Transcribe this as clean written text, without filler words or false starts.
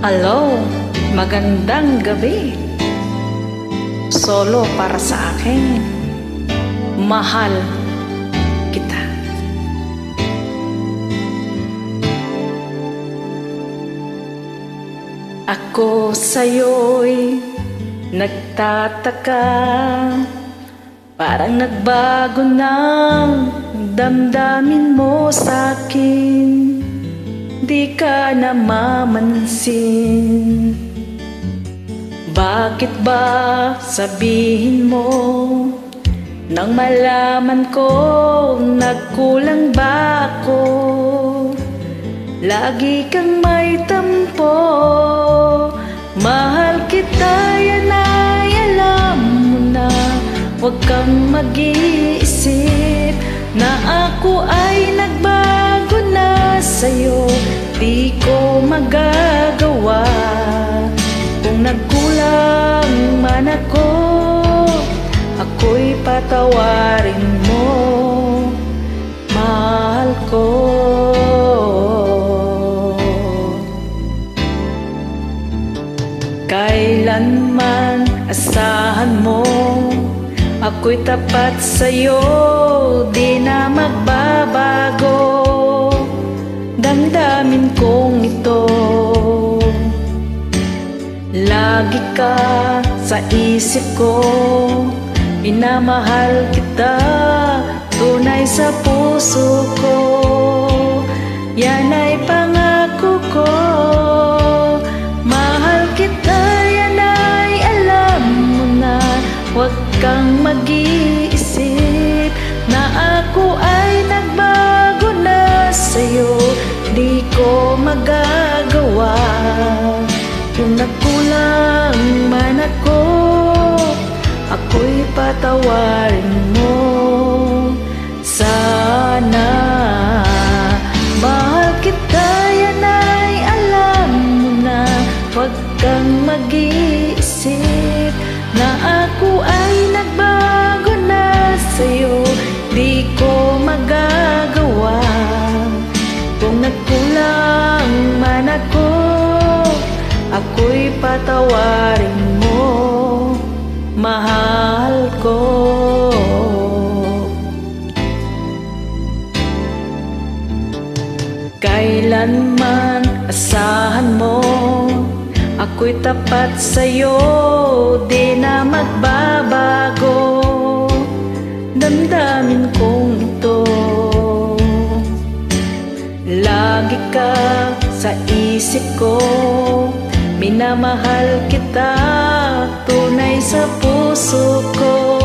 Hello, magandang gabi. Solo para sa akin, mahal kita. Ako sa'yo'y nagtataka, parang nagbago ng damdamin mo sa'kin. Di ka namamansin. Bakit ba sabihin mo nang malaman ko nagkulang ba ako? Lagi kang may tampo. Mahal kita, yan ay alam mo na. Huwag kang mag-iisip na ako ay nagbago na sa'yo. Di ko magagawa. Kung nagkulang man ako, ako'y patawarin mo, mahal ko. Kailanman asahan mo, ako'y tapat sa'yo, di na magbabago. Damdamin kong ito, lagi ka sa isip ko. Minamahal kita, tunay sa puso ko. Yan ay pangako ko. Mahal kita, yan ay alam mo na. Huwag kang mag-iisip na ako ay nagbago na sa'yo. Di ko magagawa. Kung nagkulang man ako, ako'y patawarin mo. Sana mahal kita, yan ay alam mo na. Huwag kang mag-iisip na ako ay nagbago na sa'yo. Di ko magagawa. Kung nagkulang man ako, ako'y patawarin mo, mahal ko. Kailanman asahan mo, ako'y tapat sa'yo, di na magbabago. Damdamin kong ito, lagi ka sa isip ko. Minamahal kita, tunay sa puso ko.